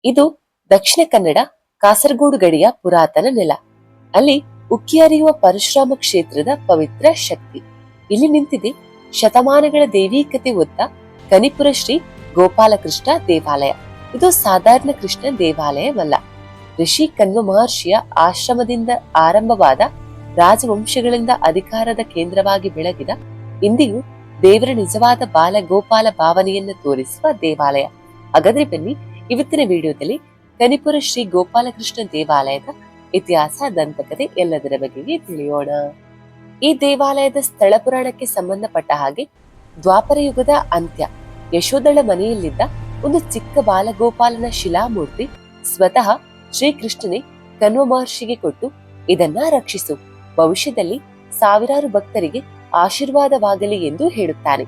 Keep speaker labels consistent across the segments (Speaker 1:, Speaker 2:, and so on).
Speaker 1: ಇದು ದಕ್ಷಿಣ ಕನ್ನಡ ಕಾಸರಗೋಡು ಗಡಿಯ ಪುರಾತನ ನೆಲ. ಅಲ್ಲಿ ಉಕ್ಕಿ ಹರಿಯುವ ಪರಶುರಾಮ ಕ್ಷೇತ್ರದ ಪವಿತ್ರ ಶಕ್ತಿ. ಇಲ್ಲಿ ನಿಂತಿದೆ ಶತಮಾನಗಳ ದೈವೀಕತೆ ಹೊತ್ತ ಕನಿಪುರ ಶ್ರೀ ಗೋಪಾಲಕೃಷ್ಣ ದೇವಾಲಯ. ಇದು ಸಾಧಾರಣ ಕೃಷ್ಣ ದೇವಾಲಯವಲ್ಲ. ಋಷಿ ಕಣ್ವ ಮಹರ್ಷಿಯ ಆಶ್ರಮದಿಂದ ಆರಂಭವಾದ, ರಾಜವಂಶಗಳಿಂದ ಅಧಿಕಾರದ ಕೇಂದ್ರವಾಗಿ ಬೆಳಗಿದ, ಇಂದಿಗೂ ದೇವರ ನಿಜವಾದ ಬಾಲಗೋಪಾಲ ಭಾವನೆಯನ್ನು ತೋರಿಸುವ ದೇವಾಲಯ. ಹಾಗಾದ್ರೆ ಬನ್ನಿ, ಇವತ್ತಿನ ವಿಡಿಯೋದಲ್ಲಿ ಕನಿಪುರ ಶ್ರೀ ಗೋಪಾಲಕೃಷ್ಣ ದೇವಾಲಯದ ಇತಿಹಾಸ, ದಂತಕತೆ ಎಲ್ಲದರ ಬಗೆಗೆ ತಿಳಿಯೋಣ. ಈ ದೇವಾಲಯದ ಸ್ಥಳ ಪುರಾಣಕ್ಕೆ ಸಂಬಂಧಪಟ್ಟ ಹಾಗೆ, ದ್ವಾಪರ ಯುಗದ ಅಂತ್ಯ ಯಶೋದಳ ಮನೆಯಲ್ಲಿದ್ದ ಒಂದು ಚಿಕ್ಕ ಬಾಲಗೋಪಾಲನ ಶಿಲಾಮೂರ್ತಿ ಸ್ವತಃ ಶ್ರೀಕೃಷ್ಣನೇ ಕಣ್ವ ಮಹರ್ಷಿಗೆ ಕೊಟ್ಟು, ಇದನ್ನ ರಕ್ಷಿಸು, ಭವಿಷ್ಯದಲ್ಲಿ ಸಾವಿರಾರು ಭಕ್ತರಿಗೆ ಆಶೀರ್ವಾದವಾಗಲಿ ಎಂದು ಹೇಳುತ್ತಾನೆ.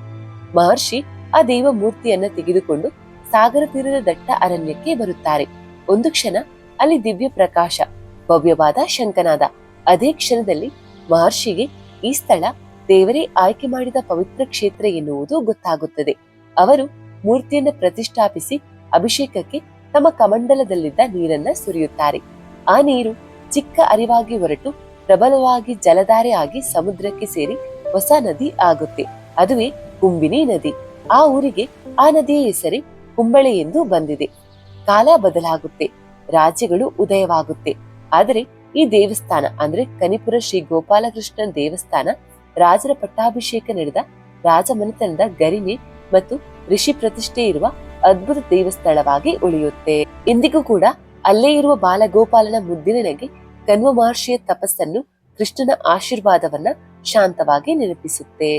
Speaker 1: ಮಹರ್ಷಿ ಆ ದೇವ ಮೂರ್ತಿಯನ್ನ ತೆಗೆದುಕೊಂಡು ಸಾಗರ ತೀರದ ದಟ್ಟ ಅರಣ್ಯಕ್ಕೆ ಬರುತ್ತಾರೆ. ಒಂದು ಕ್ಷಣ ಅಲ್ಲಿ ದಿವ್ಯ ಪ್ರಕಾಶ, ಭವ್ಯವಾದ ಶಂಖನಾದ. ಅದೇ ಕ್ಷಣದಲ್ಲಿ ಮಹರ್ಷಿಗೆ ಈ ಸ್ಥಳ ದೇವರೇ ಆಯ್ಕೆ ಮಾಡಿದ ಪವಿತ್ರ ಕ್ಷೇತ್ರ ಎನ್ನುವುದು ಗೊತ್ತಾಗುತ್ತದೆ. ಅವರು ಮೂರ್ತಿಯನ್ನ ಪ್ರತಿಷ್ಠಾಪಿಸಿ ಅಭಿಷೇಕಕ್ಕೆ ತಮ್ಮ ಕಮಂಡಲದಲ್ಲಿದ್ದ ನೀರನ್ನ ಸುರಿಯುತ್ತಾರೆ. ಆ ನೀರು ಚಿಕ್ಕ ಅರಿವಾಗಿ ಹೊರಟು ಪ್ರಬಲವಾಗಿ ಜಲಧಾರೆ ಆಗಿ ಸಮುದ್ರಕ್ಕೆ ಸೇರಿ ಹೊಸ ನದಿ ಆಗುತ್ತೆ. ಅದುವೇ ಕುಂಬಿನಿ ನದಿ. ಆ ಊರಿಗೆ ಆ ನದಿಯ ಹೆಸರೇ ಕುಂಬಳೆ ಎಂದು ಬಂದಿದೆ. ಕಾಲ ಬದಲಾಗುತ್ತೆ, ರಾಜ್ಯಗಳು ಉದಯವಾಗುತ್ತೆ. ಆದರೆ ಈ ದೇವಸ್ಥಾನ ಅಂದ್ರೆ ಕನಿಪುರ ಶ್ರೀ ಗೋಪಾಲಕೃಷ್ಣ ದೇವಸ್ಥಾನ ರಾಜರ ಪಟ್ಟಾಭಿಷೇಕ ನಡೆದ ರಾಜಮನೆತನದ ಗರಿಮೆ ಮತ್ತು ಋಷಿ ಪ್ರತಿಷ್ಠೆ ಇರುವ ಅದ್ಭುತ ದೇವಸ್ಥಳವಾಗಿ ಉಳಿಯುತ್ತೆ. ಇಂದಿಗೂ ಕೂಡ ಅಲ್ಲೇ ಇರುವ ಬಾಲಗೋಪಾಲನ ಮುದ್ದಿನಗೆ ಕಣ್ವ ಮಹರ್ಷಿಯ ತಪಸ್ಸನ್ನು, ಕೃಷ್ಣನ ಆಶೀರ್ವಾದವನ್ನ ಶಾಂತವಾಗಿ ನೆನಪಿಸುತ್ತೆ.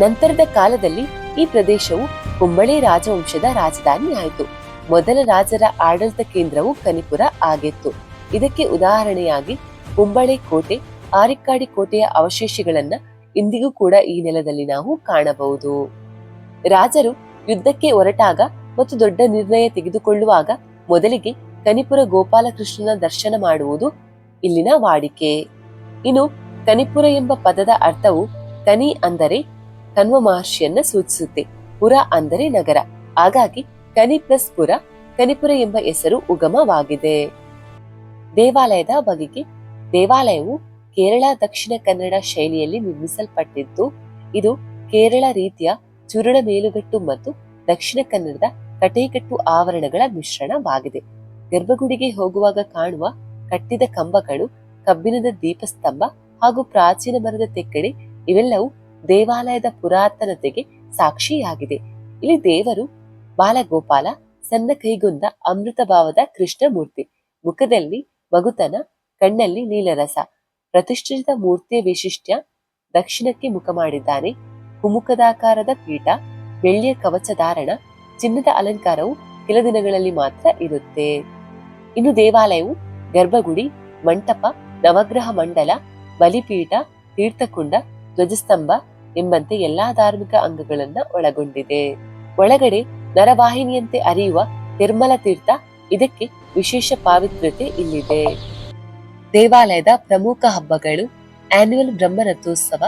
Speaker 1: ನಂತರದ ಕಾಲದಲ್ಲಿ ಈ ಪ್ರದೇಶವು ಕುಂಬಳೆ ರಾಜವಂಶದ ರಾಜಧಾನಿ ಆಯಿತು. ಮೊದಲ ರಾಜರ ಆಡಳಿತ ಕೇಂದ್ರವು ಕನಿಪುರ ಆಗಿತ್ತು. ಇದಕ್ಕೆ ಉದಾಹರಣೆಯಾಗಿ ಕುಂಬಳೆ ಕೋಟೆ, ಆರಿಕ್ಕಾಡಿ ಕೋಟೆಯ ಅವಶೇಷಗಳನ್ನ ಇಂದಿಗೂ ಕೂಡ ಈ ನೆಲದಲ್ಲಿ ನಾವು ಕಾಣಬಹುದು. ರಾಜರು ಯುದ್ಧಕ್ಕೆ ಹೊರಟಾಗ ಮತ್ತು ದೊಡ್ಡ ನಿರ್ಣಯ ತೆಗೆದುಕೊಳ್ಳುವಾಗ ಮೊದಲಿಗೆ ಕನಿಪುರ ಗೋಪಾಲಕೃಷ್ಣನ ದರ್ಶನ ಮಾಡುವುದು ಇಲ್ಲಿನ ವಾಡಿಕೆ. ಇನ್ನು ಕನಿಪುರ ಎಂಬ ಪದದ ಅರ್ಥವು ಕನಿ ಅಂದರೆ ಕಣ್ವ ಮಹರ್ಷಿಯನ್ನ ಸೂಚಿಸುತ್ತೆ, ಪುರ ಅಂದರೆ ನಗರ. ಹಾಗಾಗಿ ಕನಿ ಪ್ಲಸ್ ಪುರ, ಕನಿಪುರ ಎಂಬ ಹೆಸರು ಉಗಮವಾಗಿದೆ. ದೇವಾಲಯದ ಬಗೆಗೆ, ದೇವಾಲಯವು ಕೇರಳ ದಕ್ಷಿಣ ಕನ್ನಡ ಶೈಲಿಯಲ್ಲಿ ನಿರ್ಮಿಸಲ್ಪಟ್ಟಿದ್ದು, ಇದು ಕೇರಳ ರೀತಿಯ ಚೂರಣ ಮೇಲುಗಟ್ಟು ಮತ್ತು ದಕ್ಷಿಣ ಕನ್ನಡದ ಕಟೇಕಟ್ಟು ಆವರಣಗಳ ಮಿಶ್ರಣವಾಗಿದೆ. ಗರ್ಭಗುಡಿಗೆ ಹೋಗುವಾಗ ಕಾಣುವ ಕಟ್ಟಿದ ಕಂಬಗಳು, ಕಬ್ಬಿಣದ ದೀಪಸ್ತಂಭ ಹಾಗೂ ಪ್ರಾಚೀನ ಮರದ ತೆಕ್ಕಡೆ ಇವೆಲ್ಲವೂ ದೇವಾಲಯದ ಪುರಾತನತೆಗೆ ಸಾಕ್ಷಿಯಾಗಿದೆ. ಇಲ್ಲಿ ದೇವರು ಬಾಲಗೋಪಾಲ, ಸಣ್ಣ ಕೈಗೊಂದ ಅಮೃತ ಭಾವದ ಕೃಷ್ಣ ಮೂರ್ತಿ, ಮುಖದಲ್ಲಿ ಮಗುತನ, ಕಣ್ಣಲ್ಲಿ ನೀಲರಸ. ಪ್ರತಿಷ್ಠಿತ ಮೂರ್ತಿಯ ವೈಶಿಷ್ಟ್ಯ, ದಕ್ಷಿಣಕ್ಕೆ ಮುಖ ಮಾಡಿದ್ದಾನೆ, ಕುಮುಖದಾಕಾರದ ಪೀಠ, ಬೆಳ್ಳಿಯ ಕವಚ ಧಾರಣ, ಚಿನ್ನದ ಅಲಂಕಾರವು ಕೆಲ ದಿನಗಳಲ್ಲಿ ಮಾತ್ರ ಇರುತ್ತೆ. ಇನ್ನು ದೇವಾಲಯವು ಗರ್ಭಗುಡಿ, ಮಂಟಪ, ನವಗ್ರಹ ಮಂಡಲ, ಬಲಿಪೀಠ, ತೀರ್ಥಕುಂಡ, ಧ್ವಜಸ್ತಂಭ ಎಂಬಂತೆ ಎಲ್ಲಾ ಧಾರ್ಮಿಕ ಅಂಗಗಳನ್ನ ಒಳಗೊಂಡಿದೆ. ಒಳಗಡೆ ನರವಾಹಿನಿಯಂತೆ ಹರಿಯುವ ನಿರ್ಮಲ ತೀರ್ಥ, ಇದಕ್ಕೆ ವಿಶೇಷ ಪಾವಿತ್ರ್ಯತೆ ಇಲ್ಲಿದೆ. ದೇವಾಲಯದ ಪ್ರಮುಖ ಹಬ್ಬಗಳು: ಆನ್ಯುವಲ್ ಬ್ರಹ್ಮರಥೋತ್ಸವ.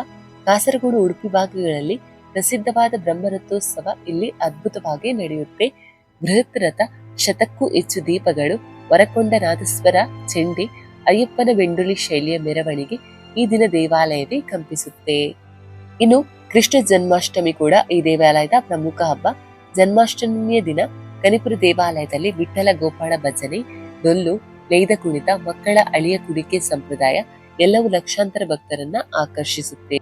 Speaker 1: ಕಾಸರಗೋಡು, ಉಡುಪಿ ಭಾಗಗಳಲ್ಲಿ ಪ್ರಸಿದ್ಧವಾದ ಬ್ರಹ್ಮರಥೋತ್ಸವ ಇಲ್ಲಿ ಅದ್ಭುತವಾಗಿ ನಡೆಯುತ್ತೆ. ಬೃಹತ್ ರಥ, ಶತಕ್ಕೂ ಹೆಚ್ಚು ದೀಪಗಳು, ವರಕೊಂಡ ನಾದಸ್ವರ, ಚೆಂಡೆ, ಅಯ್ಯಪ್ಪನ ಬೆಂಡುಲಿ ಶೈಲಿಯ ಮೆರವಣಿಗೆ ಈ ದಿನ ದೇವಾಲಯವೇ ಕಂಪಿಸುತ್ತೆ. ಇನ್ನು ಕೃಷ್ಣ ಜನ್ಮಾಷ್ಟಮಿ ಕೂಡ ಈ ದೇವಾಲಯದ ಪ್ರಮುಖ ಹಬ್ಬ. ಜನ್ಮಾಷ್ಟಮಿಯ ದಿನ ಕನಿಪುರ ದೇವಾಲಯದಲ್ಲಿ ವಿಠ್ಠಲ ಗೋಪಾಳ ಭಜನೆ, ಡೊಳ್ಳು, ನೇಯ್ದ ಕುಣಿತ, ಮಕ್ಕಳ ಅಳಿಯ ಕುಡಿಕೆ ಸಂಪ್ರದಾಯ ಎಲ್ಲವೂ ಲಕ್ಷಾಂತರ ಭಕ್ತರನ್ನ ಆಕರ್ಷಿಸುತ್ತೆ.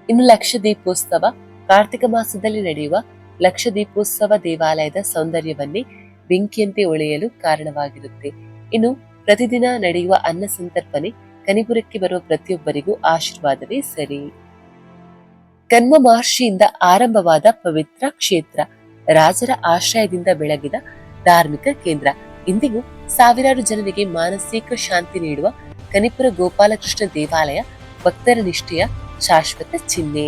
Speaker 1: ಇನ್ನು ಲಕ್ಷ ದೀಪೋತ್ಸವ. ಕಾರ್ತಿಕ ಮಾಸದಲ್ಲಿ ನಡೆಯುವ ಲಕ್ಷ ದೀಪೋತ್ಸವ ದೇವಾಲಯದ ಸೌಂದರ್ಯವನ್ನೇ ಬೆಂಕಿಯಂತೆ ಹೊಳೆಯಲು ಕಾರಣವಾಗಿರುತ್ತೆ. ಇನ್ನು ಪ್ರತಿದಿನ ನಡೆಯುವ ಅನ್ನ ಸಂತರ್ಪಣೆ ಕನಿಪುರಕ್ಕೆ ಬರುವ ಪ್ರತಿಯೊಬ್ಬರಿಗೂ ಆಶೀರ್ವಾದವೇ ಸರಿ. ಕಣ್ವ ಮಹರ್ಷಿಯಿಂದ ಆರಂಭವಾದ ಪವಿತ್ರ ಕ್ಷೇತ್ರ, ರಾಜರ ಆಶ್ರಯದಿಂದ ಬೆಳಗಿದ ಧಾರ್ಮಿಕ ಕೇಂದ್ರ, ಇಂದಿಗೂ ಸಾವಿರಾರು ಜನರಿಗೆ ಮಾನಸಿಕ ಶಾಂತಿ ನೀಡುವ ಕನಿಪುರ ಗೋಪಾಲಕೃಷ್ಣ ದೇವಾಲಯ ಭಕ್ತರ ನಿಷ್ಠೆಯ ಶಾಶ್ವತ ಚಿಹ್ನೆ.